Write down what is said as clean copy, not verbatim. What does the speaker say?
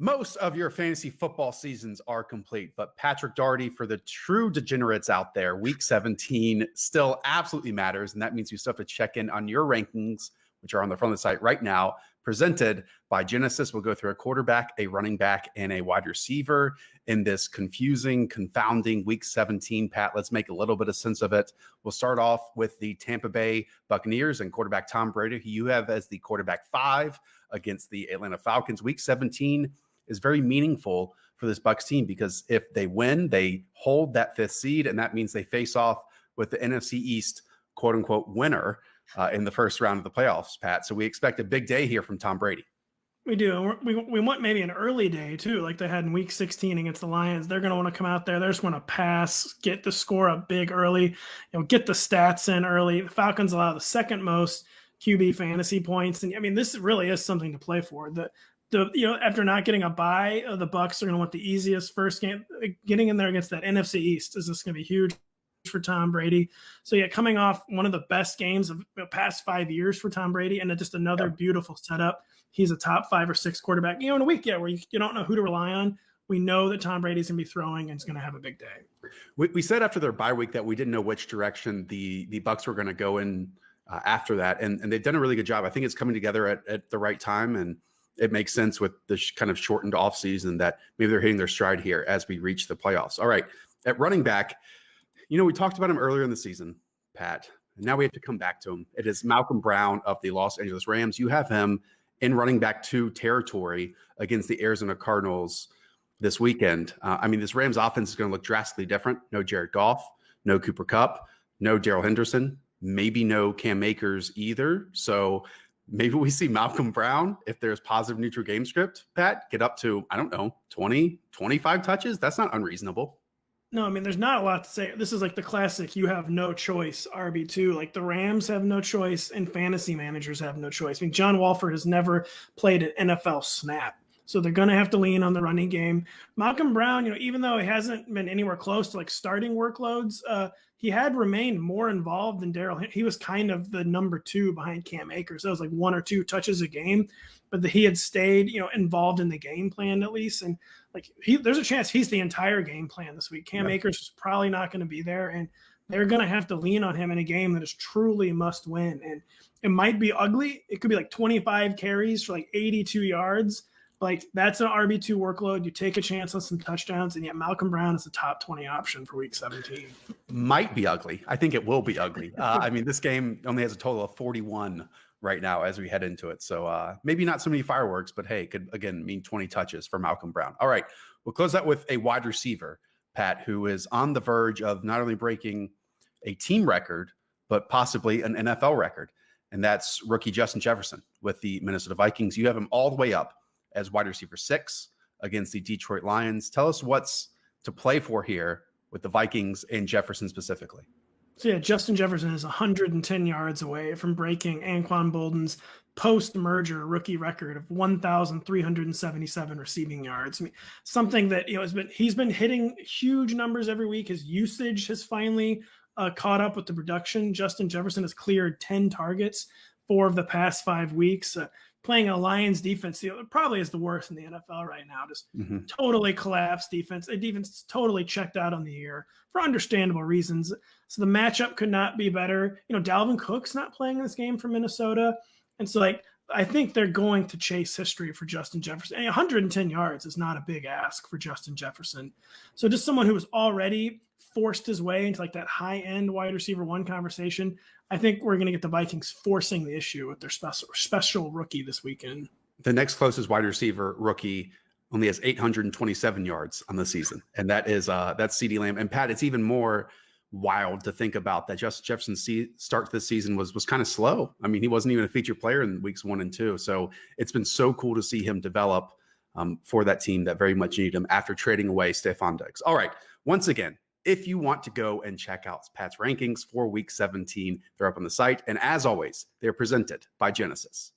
Most of your fantasy football seasons are complete, but Patrick Daugherty, for the true degenerates out there, week 17 still absolutely matters. And that means you still have to check in on your rankings, which are on the front of the site right now, presented by Genesis. We'll go through a quarterback, a running back, and a wide receiver in this confusing, confounding week 17. Pat, let's make a little bit of sense of it. We'll start off with the Tampa Bay Buccaneers and quarterback Tom Brady, who you have as the quarterback 5 against the Atlanta Falcons. Week 17 is very meaningful for this Bucs team because if they win, they hold that 5th seed, and that means they face off with the NFC East quote unquote winner in the first round of the playoffs, Pat. So we expect a big day here from Tom Brady. We do. We want maybe an early day too, like they had in week 16 against the Lions. They're going to want to come out there. They just want to pass, get the score up big early, get the stats in early. The Falcons allow the second most QB fantasy points. And I mean, this really is something to play for. After not getting a bye, the Bucs are going to want the easiest first game. Getting in there against that NFC East is just going to be huge for Tom Brady. So yeah, coming off one of the best games of the past 5 years for Tom Brady, and just another beautiful setup. He's a top 5 or 6 quarterback. In a week, where you don't know who to rely on. We know that Tom Brady's going to be throwing and is going to have a big day. We said after their bye week that we didn't know which direction the Bucs were going to go in after that, and they've done a really good job. I think it's coming together at the right time, and it makes sense with the kind of shortened offseason that maybe they're hitting their stride here as we reach the playoffs. All right, at running back, we talked about him earlier in the season, Pat, and now we have to come back to him. It is Malcolm Brown of the Los Angeles Rams. You have him in running back 2 territory against the Arizona Cardinals this weekend. This Rams offense is going to look drastically different. No Jared Goff, no Cooper Kupp, no Darrell Henderson, maybe no Cam Akers either. So maybe we see Malcolm Brown, if there's positive neutral game script, Pat, get up to, 20, 25 touches. That's not unreasonable. No, there's not a lot to say. This is like the classic, you have no choice, RB2. Like the Rams have no choice and fantasy managers have no choice. John Wolford has never played an NFL snap. So they're going to have to lean on the running game. Malcolm Brown, even though he hasn't been anywhere close to starting workloads, he had remained more involved than Darrell. He was kind of the number 2 behind Cam Akers. That was 1 or 2 touches a game, but he had stayed, involved in the game plan at least. And there's a chance he's the entire game plan this week. Cam Akers is probably not going to be there, and they're going to have to lean on him in a game that is truly must win. And it might be ugly. It could be 25 carries for 82 yards. That's an RB2 workload. You take a chance on some touchdowns, and yet Malcolm Brown is the top 20 option for week 17. Might be ugly. I think it will be ugly. This game only has a total of 41 right now as we head into it. So maybe not so many fireworks, but hey, it could again mean 20 touches for Malcolm Brown. All right, we'll close that with a wide receiver, Pat, who is on the verge of not only breaking a team record, but possibly an NFL record. And that's rookie Justin Jefferson with the Minnesota Vikings. You have him all the way up as wide receiver 6 against the Detroit Lions. Tell us what's to play for here with the Vikings and Jefferson specifically. So yeah, Justin Jefferson is 110 yards away from breaking Anquan Bolden's post-merger rookie record of 1,377 receiving yards. Something that he's been hitting huge numbers every week. His usage has finally caught up with the production. Justin Jefferson has cleared 10 targets 4 of the past 5 weeks. Playing a Lions defense, probably is the worst in the NFL right now. Just totally collapsed defense. A defense totally checked out on the year for understandable reasons. So the matchup could not be better. Dalvin Cook's not playing in this game for Minnesota. And so I think they're going to chase history for Justin Jefferson. And 110 yards is not a big ask for Justin Jefferson. So just someone who was already forced his way into that high-end wide receiver 1 conversation. I think we're going to get the Vikings forcing the issue with their special rookie this weekend. The next closest wide receiver rookie only has 827 yards on the season, and that's CeeDee Lamb. And Pat, it's even more wild to think about that Justin Jefferson's start to this season was kind of slow. He wasn't even a featured player in weeks 1 and 2. So it's been so cool to see him develop for that team that very much needed him after trading away Stephon Diggs. All right, once again, if you want to go and check out Pat's rankings for week 17, they're up on the site. And as always, they're presented by Genesis.